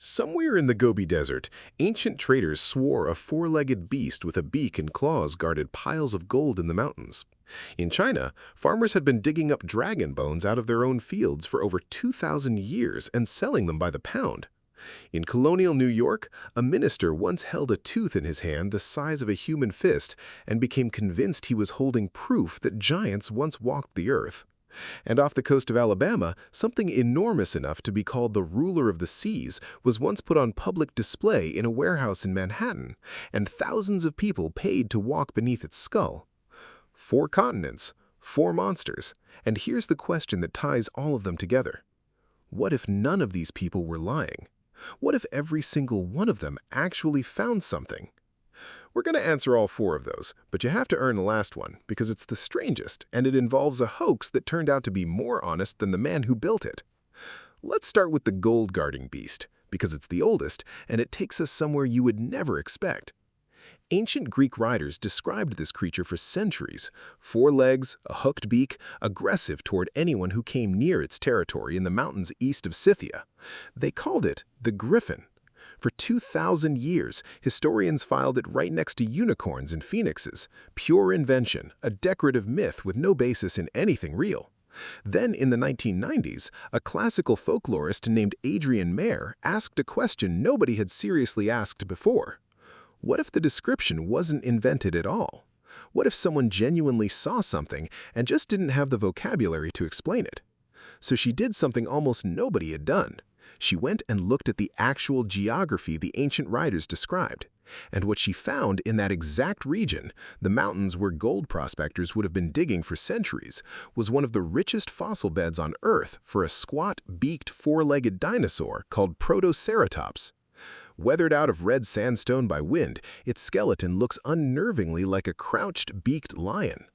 Somewhere in the Gobi Desert, ancient traders swore a four-legged beast with a beak and claws guarded piles of gold in the mountains. In China, farmers had been digging up dragon bones out of their own fields for over 2,000 years and selling them by the pound. In colonial New York, a minister once held a tooth in his hand the size of a human fist and became convinced he was holding proof that giants once walked the earth. And off the coast of Alabama, something enormous enough to be called the ruler of the seas was once put on public display in a warehouse in Manhattan, and thousands of people paid to walk beneath its skull. 4 continents, 4 monsters, and here's the question that ties all of them together. What if none of these people were lying? What if every single one of them actually found something? We're going to answer all 4 of those, but you have to earn the last one because it's the strangest and it involves a hoax that turned out to be more honest than the man who built it. Let's start with the gold-guarding beast because it's the oldest and it takes us somewhere you would never expect. Ancient Greek writers described this creature for centuries: 4 legs, a hooked beak, aggressive toward anyone who came near its territory in the mountains east of Scythia. They called it the griffin. For 2,000 years, historians filed it right next to unicorns and phoenixes, pure invention, a decorative myth with no basis in anything real. Then, in the 1990s, a classical folklorist named Adrian Mayer asked a question nobody had seriously asked before. What if the description wasn't invented at all? What if someone genuinely saw something and just didn't have the vocabulary to explain it? So she did something almost nobody had done. She went and looked at the actual geography the ancient writers described. And what she found in that exact region, the mountains where gold prospectors would have been digging for centuries, was one of the richest fossil beds on Earth for a squat, beaked, 4-legged dinosaur called Protoceratops. Weathered out of red sandstone by wind, its skeleton looks unnervingly like a crouched, beaked lion.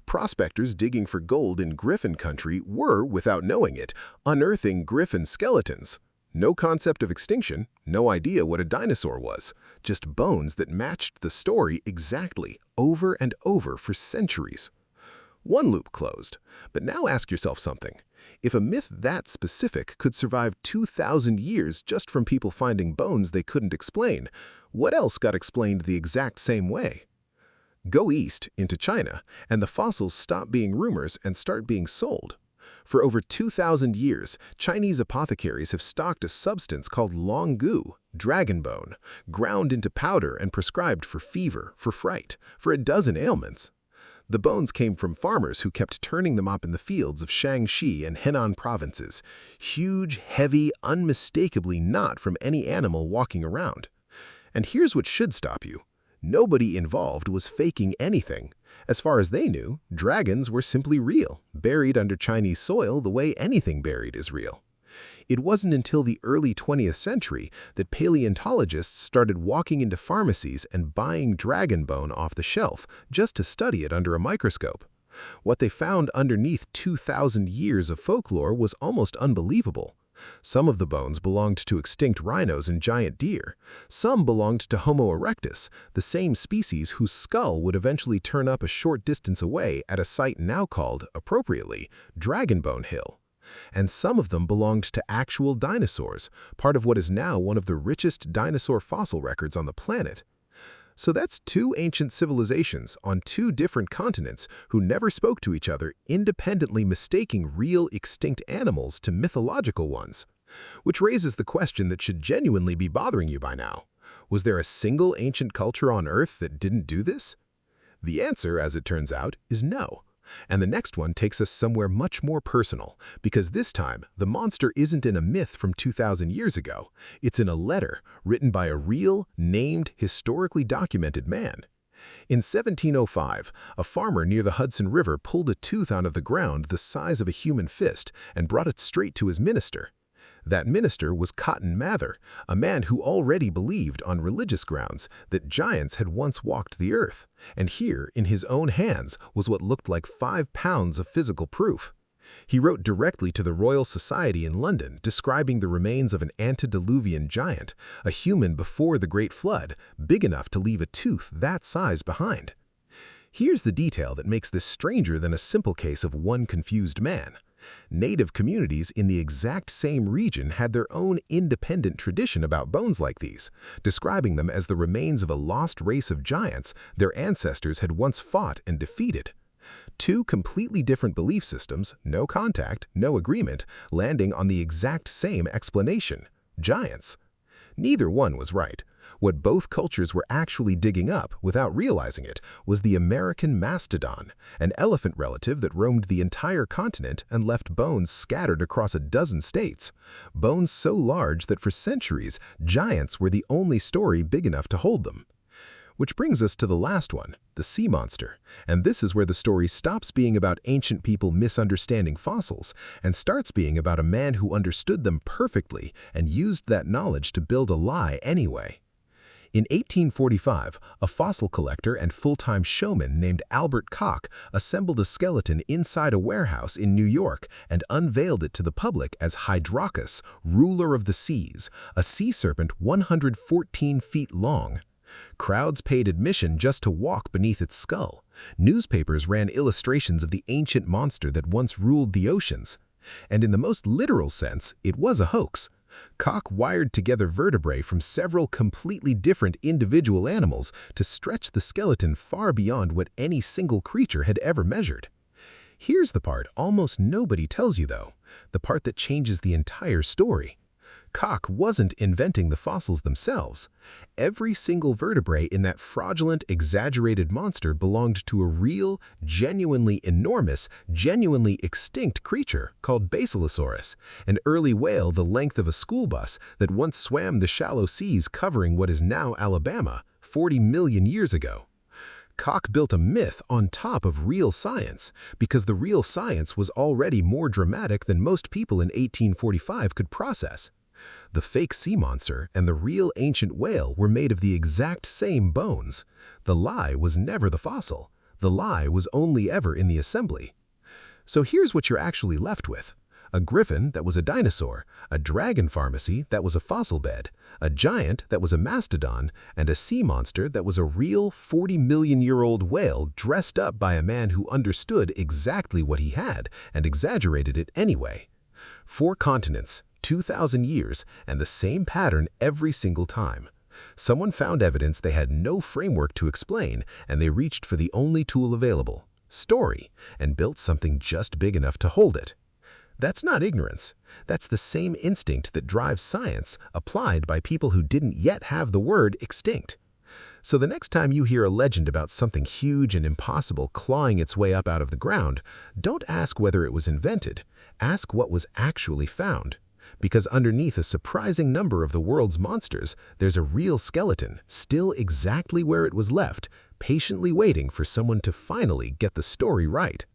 Prospectors digging for gold in griffin country were, without knowing it, unearthing griffin skeletons. No concept of extinction, no idea what a dinosaur was, just bones that matched the story exactly, over and over for centuries. One loop closed, but now ask yourself something. If a myth that specific could survive 2,000 years just from people finding bones they couldn't explain, what else got explained the exact same way? Go east into China, and the fossils stop being rumors and start being sold. For over 2,000 years, Chinese apothecaries have stocked a substance called longu, dragon bone, ground into powder and prescribed for fever, for fright, for a dozen ailments. The bones came from farmers who kept turning them up in the fields of Shaanxi and Henan provinces, huge, heavy, unmistakably not from any animal walking around. And here's what should stop you. Nobody involved was faking anything. As far as they knew, dragons were simply real, buried under Chinese soil the way anything buried is real. It wasn't until the early 20th century that paleontologists started walking into pharmacies and buying dragon bone off the shelf just to study it under a microscope. What they found underneath 2,000 years of folklore was almost unbelievable. Some of the bones belonged to extinct rhinos and giant deer. Some belonged to Homo erectus, the same species whose skull would eventually turn up a short distance away at a site now called, appropriately, Dragon Bone Hill. And some of them belonged to actual dinosaurs, part of what is now one of the richest dinosaur fossil records on the planet. So that's 2 ancient civilizations on 2 different continents who never spoke to each other, independently mistaking real extinct animals to mythological ones. Which raises the question that should genuinely be bothering you by now. Was there a single ancient culture on Earth that didn't do this? The answer, as it turns out, is no. And the next one takes us somewhere much more personal, because this time, the monster isn't in a myth from 2,000 years ago. It's in a letter written by a real, named, historically documented man. In 1705, a farmer near the Hudson River pulled a tooth out of the ground the size of a human fist and brought it straight to his minister. That minister was Cotton Mather, a man who already believed on religious grounds that giants had once walked the earth, and here, in his own hands, was what looked like 5 pounds of physical proof. He wrote directly to the Royal Society in London describing the remains of an antediluvian giant, a human before the Great Flood, big enough to leave a tooth that size behind. Here's the detail that makes this stranger than a simple case of one confused man. Native communities in the exact same region had their own independent tradition about bones like these, describing them as the remains of a lost race of giants their ancestors had once fought and defeated. Two completely different belief systems, no contact, no agreement, landing on the exact same explanation: giants. Neither one was right. What both cultures were actually digging up, without realizing it, was the American mastodon, an elephant relative that roamed the entire continent and left bones scattered across a dozen states. Bones so large that for centuries, giants were the only story big enough to hold them. Which brings us to the last one, the sea monster. And this is where the story stops being about ancient people misunderstanding fossils and starts being about a man who understood them perfectly and used that knowledge to build a lie anyway. In 1845, a fossil collector and full-time showman named Albert Koch assembled a skeleton inside a warehouse in New York and unveiled it to the public as Hydrocus, ruler of the seas, a sea serpent 114 feet long. Crowds paid admission just to walk beneath its skull. Newspapers ran illustrations of the ancient monster that once ruled the oceans. And in the most literal sense, it was a hoax. Koch wired together vertebrae from several completely different individual animals to stretch the skeleton far beyond what any single creature had ever measured. Here's the part almost nobody tells you, though, the part that changes the entire story. Koch wasn't inventing the fossils themselves. Every single vertebrae in that fraudulent, exaggerated monster belonged to a real, genuinely enormous, genuinely extinct creature called Basilosaurus, an early whale the length of a school bus that once swam the shallow seas covering what is now Alabama 40 million years ago. Koch built a myth on top of real science because the real science was already more dramatic than most people in 1845 could process. The fake sea monster and the real ancient whale were made of the exact same bones. The lie was never the fossil. The lie was only ever in the assembly. So here's what you're actually left with: a griffin that was a dinosaur, a dragon pharmacy that was a fossil bed, a giant that was a mastodon, and a sea monster that was a real 40-million-year-old whale dressed up by a man who understood exactly what he had and exaggerated it anyway. 4 continents, 2,000 years, and the same pattern every single time. Someone found evidence they had no framework to explain, and they reached for the only tool available, story, and built something just big enough to hold it. That's not ignorance. That's the same instinct that drives science, applied by people who didn't yet have the word extinct. So the next time you hear a legend about something huge and impossible clawing its way up out of the ground, don't ask whether it was invented. Ask what was actually found. Because underneath a surprising number of the world's monsters, there's a real skeleton, still exactly where it was left, patiently waiting for someone to finally get the story right.